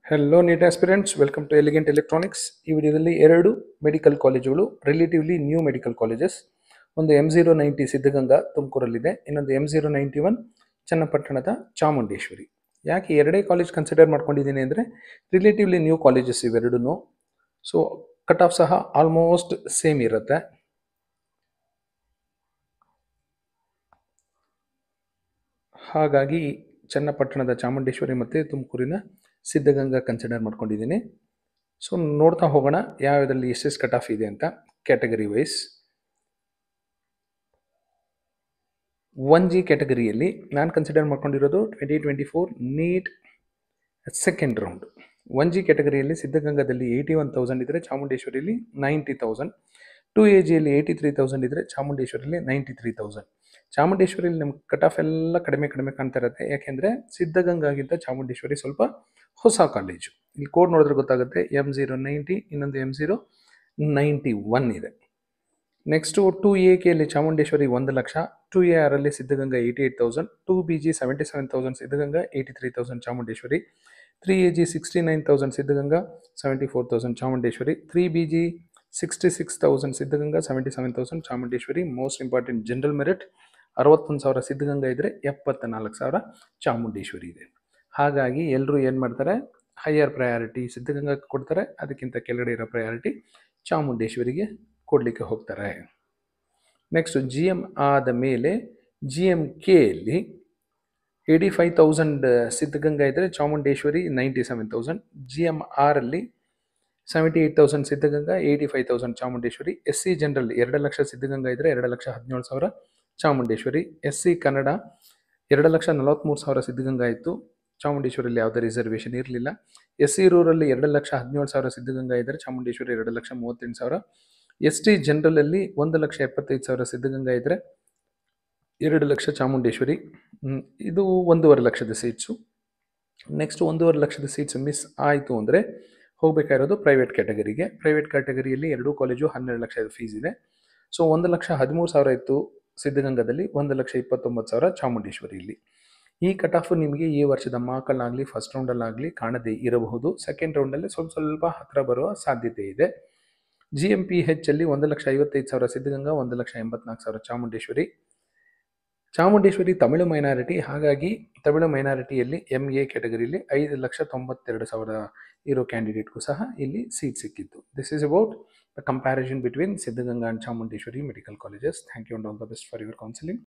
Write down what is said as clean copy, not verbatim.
Hello NEET aspirants, welcome to elegant electronics. ಈ ವಿಡಿಯೋದಲ್ಲಿ ಎರಡು ಮೆಡಿಕಲ್ ಕಾಲೇಜುಗಳು, ರಿಲೇಟಿವ್ಲಿ ನ್ಯೂ ಮೆಡಿಕಲ್ ಕಾಲೇಜಸ್. ಒಂದು M090 ಸಿದ್ಧಗಂಗಾ ತುಮಕೂರಲ್ಲಿದೆ, ಇನ್ನೊಂದು M091 ಚನ್ನಪಟ್ಟಣದ ಚಾಮುಂಡೇಶ್ವರಿ. ಯಾಕೆ ಎರಡೇ ಕಾಲೇಜ್ ಕನ್ಸಿಡರ್ ಮಾಡ್ಕೊಂಡಿದ್ದೀನಿ ಅಂದರೆ ರಿಲೇಟಿವ್ಲಿ ನ್ಯೂ ಕಾಲೇಜಸ್ ಇವೆರಡೂ. ಸೊ ಕಟ್ ಆಫ್ ಸಹ ಆಲ್ಮೋಸ್ಟ್ ಸೇಮ್ ಇರುತ್ತೆ. ಹಾಗಾಗಿ ಚನ್ನಪಟ್ಟಣದ ಚಾಮುಂಡೇಶ್ವರಿ ಮತ್ತು ತುಮಕೂರಿನ ಸಿದ್ಧಗಂಗಾ ಕನ್ಸಿಡರ್ ಮಾಡ್ಕೊಂಡಿದ್ದೀನಿ. ಸೊ ನೋಡ್ತಾ ಹೋಗೋಣ ಯಾವುದರಲ್ಲಿ ಎಷ್ಟೆಷ್ಟು ಕಟ್ ಆಫ್ ಇದೆ ಅಂತ ಕ್ಯಾಟಗರಿ ವೈಸ್. 1G ಕ್ಯಾಟಗರಿಯಲ್ಲಿ ನಾನು ಕನ್ಸಿಡರ್ ಮಾಡ್ಕೊಂಡಿರೋದು 2024 ನೀಟ್ ಸೆಕೆಂಡ್ ರೌಂಡ್. 1G ಕ್ಯಾಟಗರಿಯಲ್ಲಿ ಸಿದ್ಧಗಂಗಾದಲ್ಲಿ 81,000 ಇದ್ದರೆ ಚಾಮುಂಡೇಶ್ವರಿಯಲ್ಲಿ 90,000. 2AGಯಲ್ಲಿ 83,000 ಇದ್ದರೆ ಚಾಮುಂಡೇಶ್ವರಿಯಲ್ಲಿ 93,000. ಚಾಮುಂಡೇಶ್ವರಿಯಲ್ಲಿ ನಮ್ಗೆ ಕಟ್ ಆಫ್ ಎಲ್ಲ ಕಡಿಮೆ ಕಾಣ್ತಾ ಇರುತ್ತೆ, ಯಾಕೆಂದರೆ ಸಿದ್ಧಗಂಗಾಗಿಂತ ಚಾಮುಂಡೇಶ್ವರಿ ಸ್ವಲ್ಪ ಹೊಸ ಕಾಲೇಜು. ಇಲ್ಲಿ ಕೋಡ್ ನೋಡಿದ್ರೆ ಗೊತ್ತಾಗುತ್ತೆ. M090, ಇನ್ನೊಂದು M091 ಇದೆ. ನೆಕ್ಸ್ಟು 2AK ಚಾಮುಂಡೇಶ್ವರಿ 1,00,000, 2ARಲ್ಲಿ Siddaganga 88,000, 2BG 77,000 Siddaganga, 83,000 Chamundeshwari, 3AG 69,000 Siddaganga, 74,000 Chamundeshwari, 3BG 66,000 Siddaganga, 77,000 Chamundeshwari. Most important general merit 61,000 Siddaganga ಇದ್ದರೆ 74,000 ಚಾಮುಂಡೇಶ್ವರಿ ಇದೆ. ಹಾಗಾಗಿ ಎಲ್ಲರೂ ಏನು ಮಾಡ್ತಾರೆ, ಹೈಯರ್ ಪ್ರಯಾರಿಟಿ ಸಿದ್ಧಗಂಗಾಕ್ಕೆ ಕೊಡ್ತಾರೆ, ಅದಕ್ಕಿಂತ ಕೆಳಗಡೆ ಇರೋ ಪ್ರಯಾರಿಟಿ ಚಾಮುಂಡೇಶ್ವರಿಗೆ ಕೊಡಲಿಕ್ಕೆ ಹೋಗ್ತಾರೆ. ನೆಕ್ಸ್ಟ್ GM ಆದ ಮೇಲೆ GMKಯಲ್ಲಿ 85,000 ಸಿದ್ಧಗಂಗಾ ಇದ್ದರೆ ಚಾಮುಂಡೇಶ್ವರಿ 97,000. GMRಲ್ಲಿ 78,000 ಸಿದ್ಧಗಂಗಾ, 85,000 ಚಾಮುಂಡೇಶ್ವರಿ. SC ಜನರಲ್ 2,00,000 ಸಿದ್ಧಗಂಗಾ ಇದ್ದರೆ 2,17,000 ಚಾಮುಂಡೇಶ್ವರಿ. SC ಕನ್ನಡ 2,43,000 ಸಿದ್ಧಗಂಗಾ ಇತ್ತು, ಚಾಮುಂಡೇಶ್ವರಿಯಲ್ಲಿ ಯಾವುದೇ ರಿಸರ್ವೇಷನ್ ಇರಲಿಲ್ಲ. SC ರೂರಲ್ಲಿ 2,17,000 ಸಿದ್ಧಗಂಗಾ ಇದ್ದರೆ ಚಾಮುಂಡೇಶ್ವರಿ 2,38,000. ST ಜನರಲಲ್ಲಿ 1,75,000 ಸಿದ್ಧಗಂಗಾ ಇದ್ದರೆ 2,00,000 ಚಾಮುಂಡೇಶ್ವರಿ. ಇದು 1,50,000 ಸೀಟ್ಸು. ನೆಕ್ಸ್ಟ್ 1,50,000 ಸೀಟ್ಸ್ ಮಿಸ್ ಆಯಿತು ಅಂದರೆ ಹೋಗಬೇಕಾಗಿರೋದು ಪ್ರೈವೇಟ್ ಕ್ಯಾಟಗರಿಗೆ. ಪ್ರೈವೇಟ್ ಕ್ಯಾಟಗರಿಯಲ್ಲಿ ಎರಡೂ ಕಾಲೇಜು 12,00,000 ಫೀಸ್ ಇದೆ. ಸೊ 1,13,000 ಇತ್ತು ಸಿದ್ಧಗಂಗಾದಲ್ಲಿ, 1,29,000 ಚಾಮುಂಡೇಶ್ವರಿಯಲ್ಲಿ. ಈ ಕಟ್ ಆಫ್ ನಿಮಗೆ ಈ ವರ್ಷದ ಮಾರ್ಕಲ್ಲಾಗಲಿ ಫಸ್ಟ್ ರೌಂಡಲ್ಲಾಗಲಿ ಕಾಣದೇ ಇರಬಹುದು. ಸೆಕೆಂಡ್ ರೌಂಡಲ್ಲಿ ಸ್ವಲ್ಪ ಹತ್ತಿರ ಬರುವ ಸಾಧ್ಯತೆ ಇದೆ. GMPHಲ್ಲಿ 1,55,000 ಸಿದ್ಧಗಂಗಾ, 1,84,000 ಚಾಮುಂಡೇಶ್ವರಿ. ಚಾಮುಂಡೇಶ್ವರಿ ತಮಿಳು ಮೈನಾರಿಟಿ, ಹಾಗಾಗಿ ತಮಿಳು ಮೈನಾರಿಟಿಯಲ್ಲಿ MA ಕ್ಯಾಟಗರಿಯಲ್ಲಿ 5,92,000 ಇರೋ ಕ್ಯಾಂಡಿಡೇಟ್ಗೂ ಸಹ ಇಲ್ಲಿ ಸೀಟ್ ಸಿಕ್ಕಿತ್ತು. This is about the comparison between Siddhaganga and Chamundeshwari medical colleges. Thank you and all the best for your counselling.